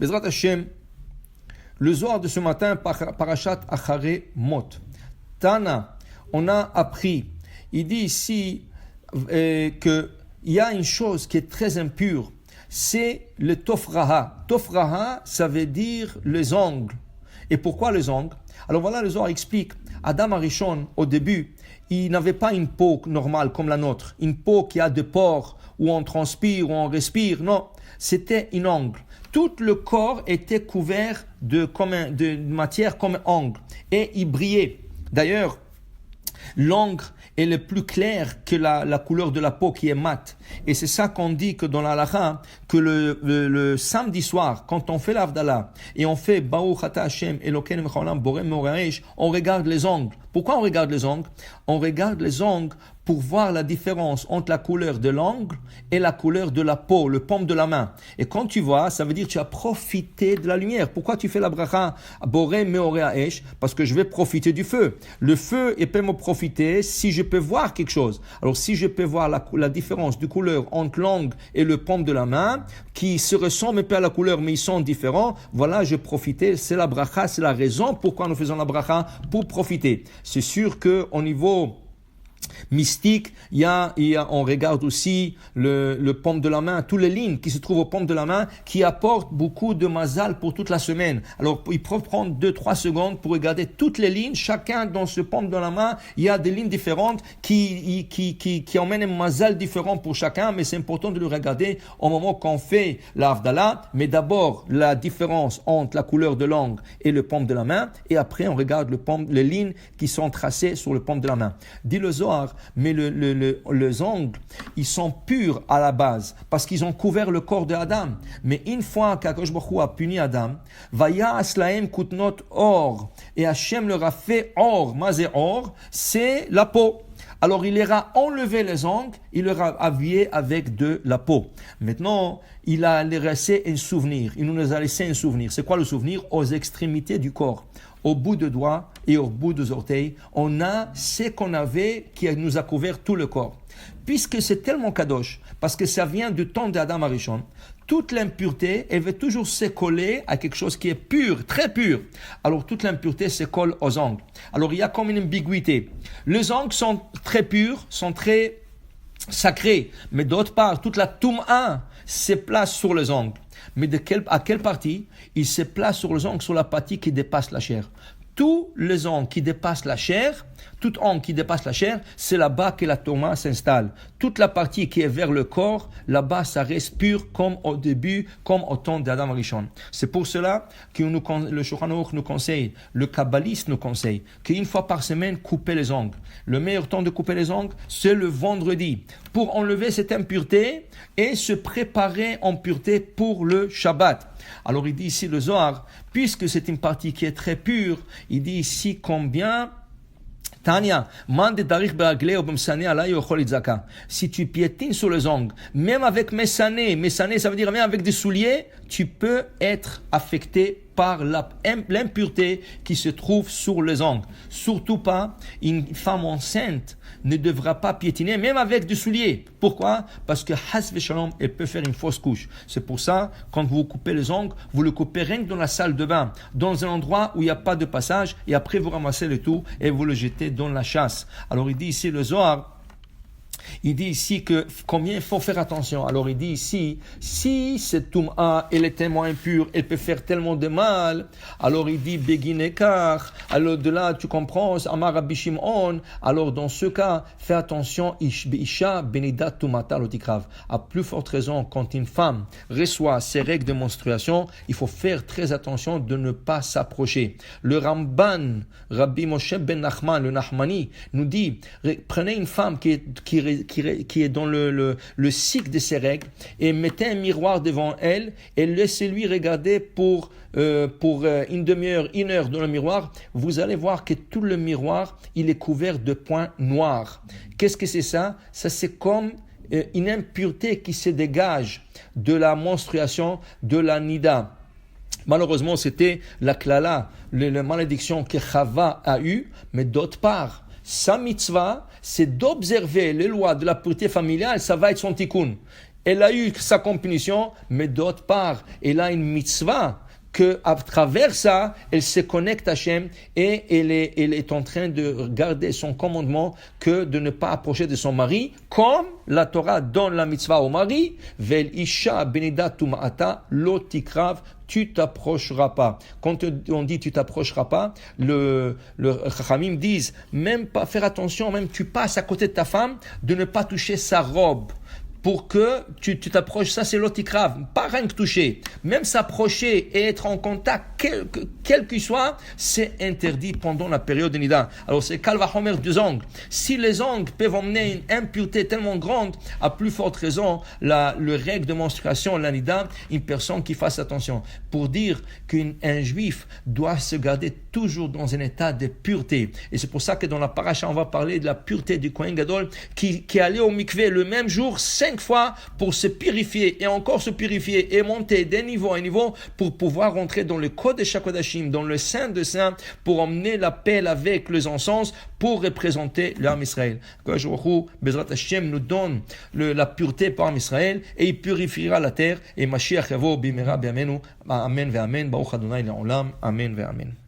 Bezrat Hashem, le Zohar de ce matin, Parashat Acharei Mot. Tana, on a appris, il dit ici qu'il y a une chose qui est très impure, c'est le Tofraha. Tofraha, ça veut dire les ongles. Et pourquoi les ongles? Alors voilà, le Zohar explique. Adam Arishon, au début, il n'avait pas une peau normale comme la nôtre, une peau qui a des pores, où on transpire, où on respire. Non, c'était une ongle. Tout le corps était couvert de matière comme ongle et il brillait. D'ailleurs, l'ongre est le plus clair que la couleur de la peau qui est mate. Et c'est ça qu'on dit que dans la halakha, que le samedi soir, quand on fait l'Havdalah et on fait Baruch Ata Hashem Elokeinu Melech Haolam Borei Meoraesh, on regarde les ongles. Pourquoi on regarde les ongles? On regarde les ongles pour voir la différence entre la couleur de l'ongle et la couleur de la peau, le paume de la main. Et quand tu vois, ça veut dire que tu as profité de la lumière. Pourquoi tu fais la bracha Borei Meoraesh? Parce que je vais profiter du feu. Le feu, il peut me profiter si je peux voir quelque chose. Alors si je peux voir la différence de couleur entre l'ongle et le paume de la main, qui se ressemblent un peu à la couleur, mais ils sont différents, voilà, je profitais. C'est la bracha, c'est la raison pourquoi nous faisons la bracha, pour profiter. C'est sûr qu'au niveau mystique, on regarde aussi le paume de la main, toutes les lignes qui se trouvent au paume de la main, qui apportent beaucoup de mazal pour toute la semaine. Alors, il faut prendre 2-3 secondes pour regarder toutes les lignes. Chacun dans ce paume de la main, il y a des lignes différentes qui emmènent un mazal différent pour chacun, mais c'est important de le regarder au moment qu'on fait l'Havdalah. Mais d'abord, la différence entre la couleur de l'ongle et le paume de la main, et après, on regarde les lignes qui sont tracées sur le paume de la main. Dit le Zohar, mais les ongles, ils sont purs à la base, parce qu'ils ont couvert le corps de Adam. Mais une fois qu'Akadosh Baruch Hu a puni Adam, Vayas lahem kutnot or, et Hachem leur a fait or. Mazé or, c'est la peau. Alors il leur a enlevé les ongles, il leur a habillé avec de la peau. Maintenant, il a laissé un souvenir. Il nous a laissé un souvenir. C'est quoi le souvenir? Aux extrémités du corps. Au bout de doigts et au bout des orteils, on a ce qu'on avait qui nous a couvert tout le corps. Puisque c'est tellement kadosh, parce que ça vient du temps d'Adam Arishon, toute l'impureté, elle veut toujours se coller à quelque chose qui est pur, très pur. Alors toute l'impureté se colle aux ongles. Alors il y a comme une ambiguïté. Les ongles sont très purs, sont très sacrés, mais d'autre part, toute la toum'a se place sur les ongles. Mais à quelle partie? Il se place sur les ongles, sur la partie qui dépasse la chair. Tous les ongles qui dépassent la chair, tout ongle qui dépasse la chair, c'est là-bas que la touma s'installe. Toute la partie qui est vers le corps, là-bas, ça reste pur comme au début, comme au temps d'Adam Arishon. C'est pour cela que le Shulchan Aruch nous conseille, le kabbaliste nous conseille, qu'une fois par semaine, couper les ongles. Le meilleur temps de couper les ongles, c'est le vendredi, pour enlever cette impureté et se préparer en pureté pour le Shabbat. Alors il dit ici le Zohar, puisque c'est une partie qui est très pure, il dit ici combien... Tania, si tu piétines sur les ongles, même avec mesané, ça veut dire même avec des souliers, tu peux être affecté par l'impureté qui se trouve sur les ongles. Surtout pas, une femme enceinte ne devra pas piétiner, même avec des souliers. Pourquoi? Parce que has v'shalom, elle peut faire une fausse couche. C'est pour ça, quand vous coupez les ongles, vous le coupez rien que dans la salle de bain, dans un endroit où il n'y a pas de passage, et après vous ramassez le tout et vous le jetez dans la chasse. Alors il dit ici le Zohar, il dit ici que combien il faut faire attention. Alors il dit ici, si cette toum'a, elle est tellement impure, elle peut faire tellement de mal. Alors il dit beginekar. Alors de là tu comprends, Amar Rabbi Shimon. Alors dans ce cas, fais attention, isha benidat tumata lotikrav. À plus forte raison, quand une femme reçoit ses règles de menstruation, il faut faire très attention de ne pas s'approcher. Le Ramban, Rabbi Moshe ben Nachman, le Nachmani, nous dit, prenez une femme qui est dans le cycle de ses règles et mettez un miroir devant elle et laissez-lui regarder pour une demi-heure, 1 heure dans le miroir. Vous allez voir que tout le miroir, il est couvert de points noirs. Qu'est-ce que c'est ça? Ça, c'est comme une impureté qui se dégage de la menstruation, de la nida. Malheureusement, c'était la klala, la malédiction que Chava a eue, mais d'autre part, sa mitzvah, c'est d'observer les lois de la pureté familiale, ça va être son tikkun. elle a eu sa punition, mais d'autre part, elle a une mitzvah qu'à travers ça, elle se connecte à Hachem et elle est en train de garder son commandement que de ne pas approcher de son mari, comme la Torah donne la mitzvah au mari, Vel isha benida tuma'ata lo tikrav, tu t'approcheras pas. Quand on dit tu t'approcheras pas, le Chachamim disent, même pas faire attention, même tu passes à côté de ta femme, de ne pas toucher sa robe. Pour que tu t'approches, ça c'est l'otikrave, pas rien que toucher. Même s'approcher et être en contact, quel qu'il soit, c'est interdit pendant la période de Nida. Alors c'est Kalvachomer des ongles. Si les ongles peuvent emmener une impureté tellement grande, à plus forte raison, le règle de menstruation, la Nida, une personne qui fasse attention. Pour dire qu'un juif doit se garder toujours dans un état de pureté. Et c'est pour ça que dans la paracha, on va parler de la pureté du Kohen Gadol qui allait au mikvé le même jour, 5 fois pour se purifier et encore se purifier et monter d'un niveau à un niveau pour pouvoir rentrer dans le Kodesh HaKodashim, dans le Saint de Saints, pour emmener la paix avec les encens, pour représenter l'âme Israël. Kadosh Baruch Hu, Bezrat Hashem, nous donne la pureté par Israël et il purifiera la terre et Mashiach yavo bimera bi'amenu. Amen ve'amen. Baruch Adonai le'olam. Amen ve'amen.